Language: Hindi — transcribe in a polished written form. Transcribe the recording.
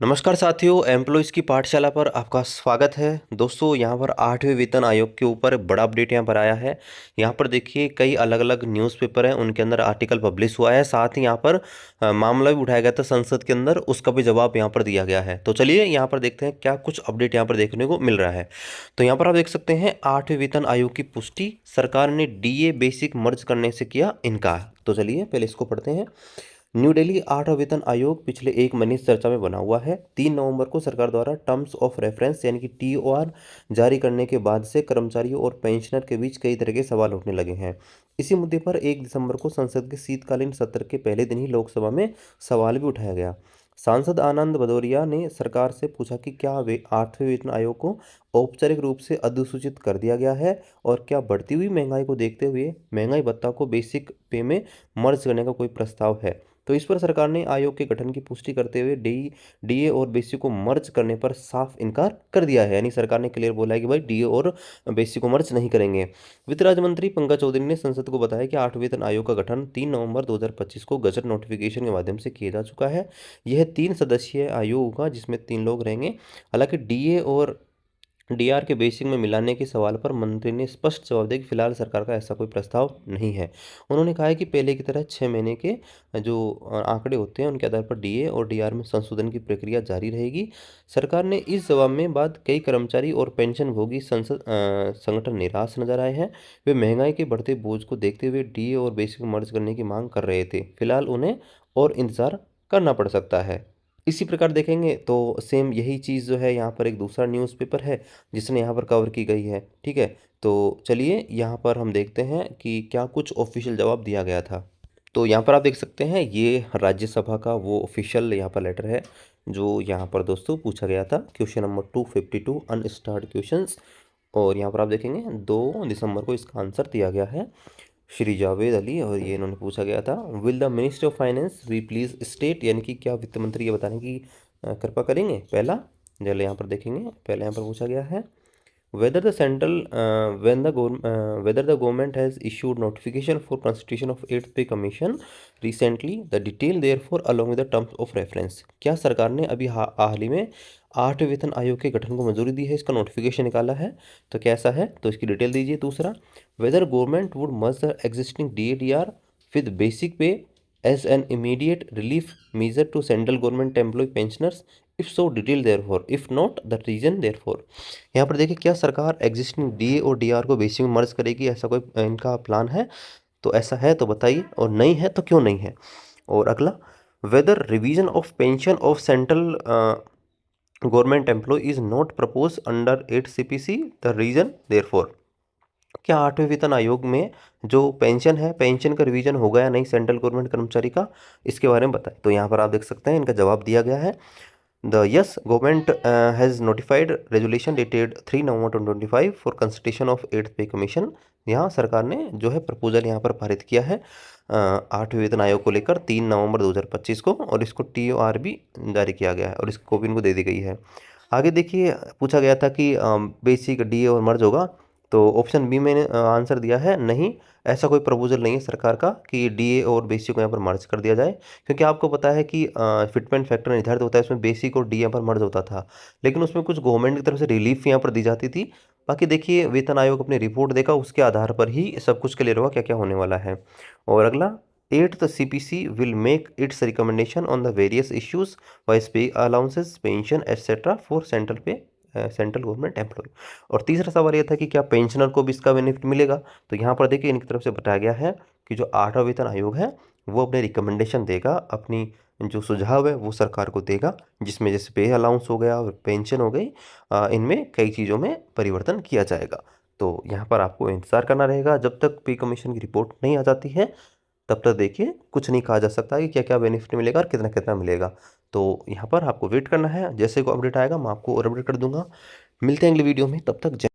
नमस्कार साथियों, एम्प्लॉयज़ की पाठशाला पर आपका स्वागत है। दोस्तों, यहाँ पर 8वें वेतन आयोग के ऊपर बड़ा अपडेट यहाँ पर आया है। यहाँ पर देखिए कई अलग-अलग न्यूज़पेपर हैं, उनके अंदर आर्टिकल पब्लिश हुआ है। साथ ही यहाँ पर मामला भी उठाया गया था संसद के अंदर, उसका भी जवाब यहाँ पर दिया गया है। तो चलिए यहाँ पर देखते हैं क्या कुछ अपडेट यहाँ पर देखने को मिल रहा है। तो यहाँ पर आप देख सकते हैं 8वें वेतन आयोग की पुष्टि, सरकार ने डीए बेसिक मर्ज करने से किया इनकार। तो चलिए पहले इसको पढ़ते हैं। न्यू दिल्ली 8वां वेतन आयोग पिछले एक महीने से चर्चा में बना हुआ है। 3 नवंबर को सरकार द्वारा टर्म्स ऑफ रेफरेंस यानी कि टीओआर जारी करने के बाद से कर्मचारियों और पेंशनर के बीच कई तरह के सवाल उठने लगे हैं। इसी मुद्दे पर 1 दिसंबर को संसद के शीतकालीन सत्र के पहले दिन ही लोकसभा में सवाल भी उठाया गया। सांसद आनंद भदौरिया ने सरकार से पूछा कि क्या वे 8वें वेतन आयोग को औपचारिक रूप से अधिसूचित कर दिया गया है और क्या बढ़ती हुई महंगाई को देखते हुए महंगाई भत्ता को बेसिक पे में मर्ज करने का कोई प्रस्ताव है। तो इस पर सरकार ने आयोग के गठन की पुष्टि करते हुए डीए और बेसिक को मर्ज करने पर साफ इनकार कर दिया है। यानी सरकार ने क्लियर बोला है कि भाई डीए और बेसिक को मर्ज नहीं करेंगे। वित्त राज्य मंत्री पंकज चौधरी ने संसद को बताया कि 8वें वेतन आयोग का गठन 3 नवंबर 2025 को गजट नोटिफिकेशन के माध्यम से किया जा चुका है। यह 3 सदस्यीय आयोग होगा जिसमें 3 लोग रहेंगे। हालांकि डीए और डीआर के बेसिक में मिलाने के सवाल पर मंत्री ने स्पष्ट जवाब दिया कि फिलहाल सरकार का ऐसा कोई प्रस्ताव नहीं है। उन्होंने कहा है कि पहले की तरह 6 महीने के जो आंकड़े होते हैं उनके आधार पर डीए और डीआर में संशोधन की प्रक्रिया जारी रहेगी। सरकार ने इस जवाब में बाद कई कर्मचारी और पेंशनभोगी संगठन निराश नजर आए हैं। वे महंगाई के बढ़ते बोझ को देखते हुए डीए और बेसिक मर्ज करने की मांग कर रहे थे। फिलहाल उन्हें और इंतजार करना पड़ सकता है। इसी प्रकार देखेंगे तो सेम यही चीज़ जो है यहाँ पर एक दूसरा न्यूज़पेपर है जिसने यहाँ पर कवर की गई है। ठीक है, तो चलिए यहाँ पर हम देखते हैं कि क्या कुछ ऑफिशियल जवाब दिया गया था। तो यहाँ पर आप देख सकते हैं ये राज्यसभा का वो ऑफिशियल यहाँ पर लेटर है जो यहाँ पर दोस्तों पूछा गया था। Question number 252 unstarred questions. और यहाँ पर आप देखेंगे 2 दिसंबर को इसका आंसर दिया गया है श्री जावेद अली। और ये इन्होंने पूछा गया था, will the Ministry of Finance be please state, यानी कि क्या वित्त मंत्री ये बताने की कृपा करेंगे। पहला चलिए यहाँ पर देखेंगे, पहले यहाँ पर पूछा गया है whether the central whether the government has issued notification for constitution of 8th pay commission recently, the detail therefore along with the terms of reference। क्या सरकार ने अभी हाल ही में 8वें वेतन आयोग के गठन को मंजूरी दी है, इसका नोटिफिकेशन निकाला है, तो कैसा है तो इसकी डिटेल दीजिए। दूसरा, whether government would merge the existing DADR with basic pay as an immediate relief measure to central government employee pensioners, if so detail therefor, if not the reason therefor. यहाँ पर देखिए क्या सरकार एग्जिस्टिंग डीए और डीआर को बेसिक में मर्ज करेगी, ऐसा कोई इनका प्लान है तो ऐसा है तो बताइए, और नहीं है तो क्यों नहीं है। और अगला, whether revision of pension of central government employ is not propose under 8 CPC, the reason therefor. क्या 8वें वेतन आयोग में जो पेंशन है, पेंशन का रिवीजन होगा या नहीं सेंट्रल गवर्नमेंट कर्मचारी का, इसके बारे में बताएं। तो यहाँ पर आप देख सकते हैं इनका जवाब दिया गया है। The yes government has notified resolution dated 3 November 2025 for constitution of 8th पे कमीशन। यहाँ सरकार ने जो है प्रपोजल यहाँ पर पारित किया है 8वें वेतन आयोग को लेकर 3 नवंबर 2025 को, और इसको TOR भी जारी किया गया है और इसकी कॉपी इनको दे दी गई है। आगे देखिए पूछा गया था कि बेसिक डीए और मर्ज होगा, तो ऑप्शन बी में आंसर दिया है नहीं, ऐसा कोई प्रपोजल नहीं है सरकार का कि डीए और बेसिक को यहाँ पर मर्ज कर दिया जाए। क्योंकि आपको पता है कि फिटमेंट फैक्टर निर्धारित होता है, उसमें बेसिक और डी यहाँ पर मर्ज होता था, लेकिन उसमें कुछ गवर्नमेंट की तरफ से रिलीफ यहाँ पर दी जाती थी। बाकी देखिए वेतन आयोग अपनी रिपोर्ट देगा, उसके आधार पर ही सब कुछ क्लियर होगा क्या क्या होने वाला है। और अगला, 8th CPC will make its recommendation on the various issues wise pay allowances, pension etc. for central government employ. और तीसरा सवाल यह था कि क्या पेंशनर को भी इसका बेनिफिट मिलेगा। तो यहाँ पर देखिए इनकी तरफ से बताया गया है कि जो 8वां वेतन आयोग है वो अपने रिकमेंडेशन देगा, अपनी जो सुझाव है वो सरकार को देगा, जिसमें जैसे पे अलाउंस हो गया और पेंशन हो गई, इनमें कई चीज़ों में परिवर्तन किया जाएगा। तो यहाँ पर आपको इंतज़ार करना रहेगा, जब तक पे कमीशन की रिपोर्ट नहीं आ जाती है तब तक देखिए कुछ नहीं कहा जा सकता कि क्या क्या बेनिफिट मिलेगा और कितना कितना मिलेगा। तो यहाँ पर आपको वेट करना है, जैसे को अपडेट आएगा मैं आपको और अपडेट कर दूंगा। मिलते हैं अगली वीडियो में, तब तक जय।